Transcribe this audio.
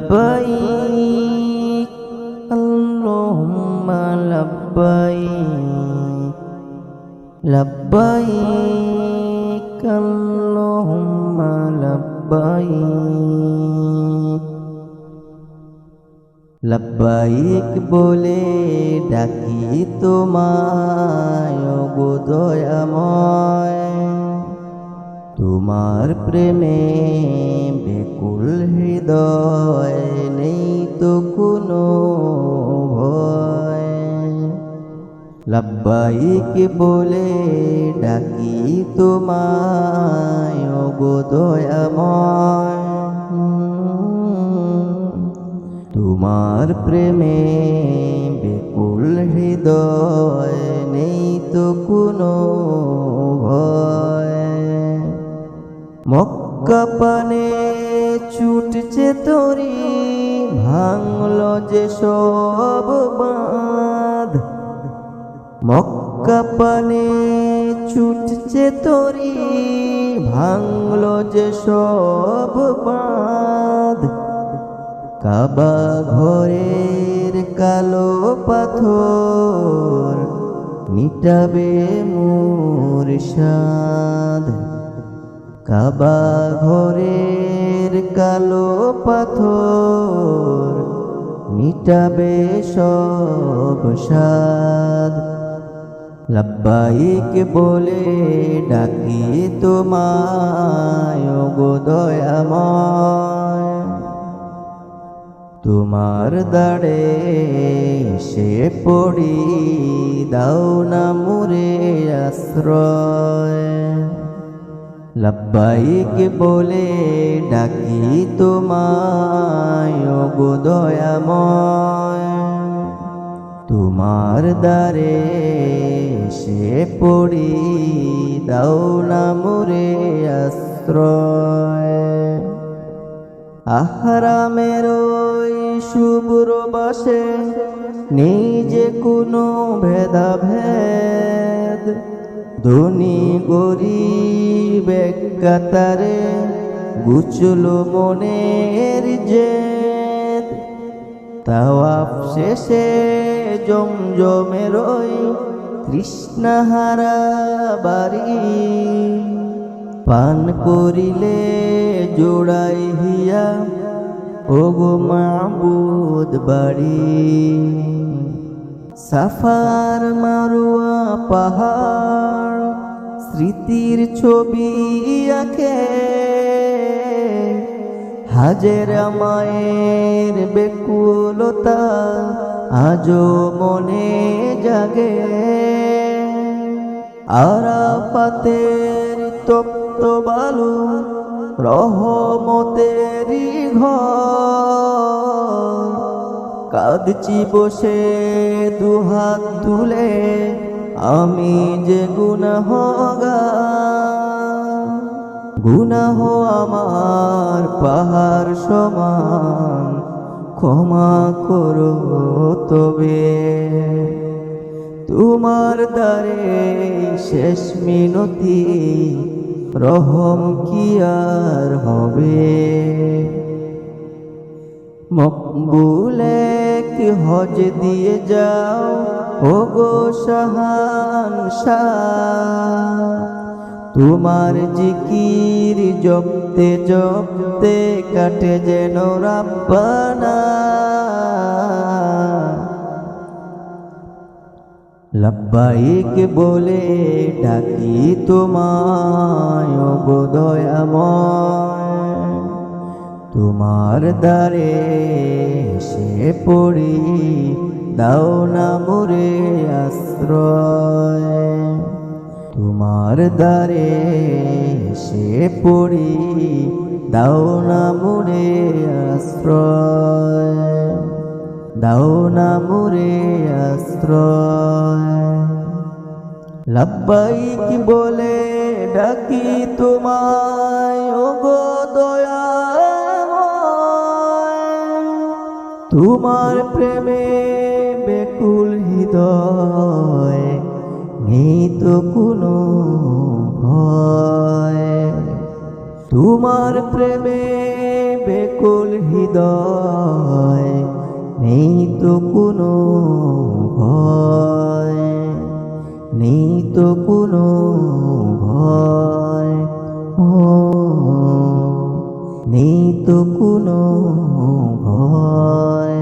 لبيك اللهم لبيك لبيك اللهم لبيك লব্বাইক বলে ডাকি তোমায় ওগো দয়াময়, তোমার প্রেমে বেকুল হৃদয়, নেই তো কোনো ভয়। লব্বাইক বলে ডাকি তোমায় ওগো দয়াময়, তোমার প্রেমে বেকুল হৃদয়, নেই তো কোনো ভয়। মক্কা পানে ছুটছে তরি, ভাঙলো যে সব বাঁধ। মক্কা পানে ছুটছে তরি, ভাঙলো যে সব বাঁধ। কাবা ঘরের কালো পাথর মিটাবে মোর সাধ। কাবা ঘরের কালো পাথর মিটাবে সব সাধ। লব্বাইক বলে ডাকি তোমায় ওগো দয়াময়, তোমার দাড়ে সে পড়ি, দাও না মোরে আশ্রয়। লব্বাইক বলে ডাকি তোমায় ওগো দয়াময়, তোমার দ্বারে সে পড়ি, দাও না মোরে আশ্রয়। আহরামের ওই শুভ্র বাসে নেই যে কোনো ভেদাভেদ, ধনী গরিব এক কাতারে গুছলো মনের জেদ। তাওয়াফ শেষে জমজমের ওই তৃষ্ণাহারা বাড়ি, পান করিলে জোড়াই হিয়া ওগো মাবুদ বাড়ি। সাফার মারোয়া পাহাড় স্মৃতির ছবি আঁকে, হাজেরা মায়ের বেকুলতা আজও মনে জাগে। আরাফাতের তপ্ত বালু রহমতেরই ঘর, কাঁদছি বসে দুহাত তুলে আমি যে গুনাহগার। গুনাহ আমার পাহাড় সমান, ক্ষমা করো তবে। তোমার দ্বারে শেষ মিনতি, রহম কি আর হবে। মকবুল এক হজ দিয়ে যাও ওগো শাহানশাহ, তোমার জিকির জপতে জপতে কাটে যেন রাব্বানা। লব্বাইক বলে ডাকি তোমায় ওগো দয়াময়, তোমার দ্বারে সে পড়ি, দাও না মোরে আশ্রয়। তোমার দ্বারে সে পড়ি, দাও না মোরে আশ্রয়। দাও না মোরে আশ্রয়। লাব্বাইক বলে ডাকি তোমায় ওগো দয়াময়, তোমার প্রেমে বেকুল হৃদয়, নেই তো কোনো ভয়। তোমার প্রেমে বেকুল হৃদয়, নেই তো কোনো ভয়, নেই তো কোনো ভয়। ও নেই তো কোনো ভয়।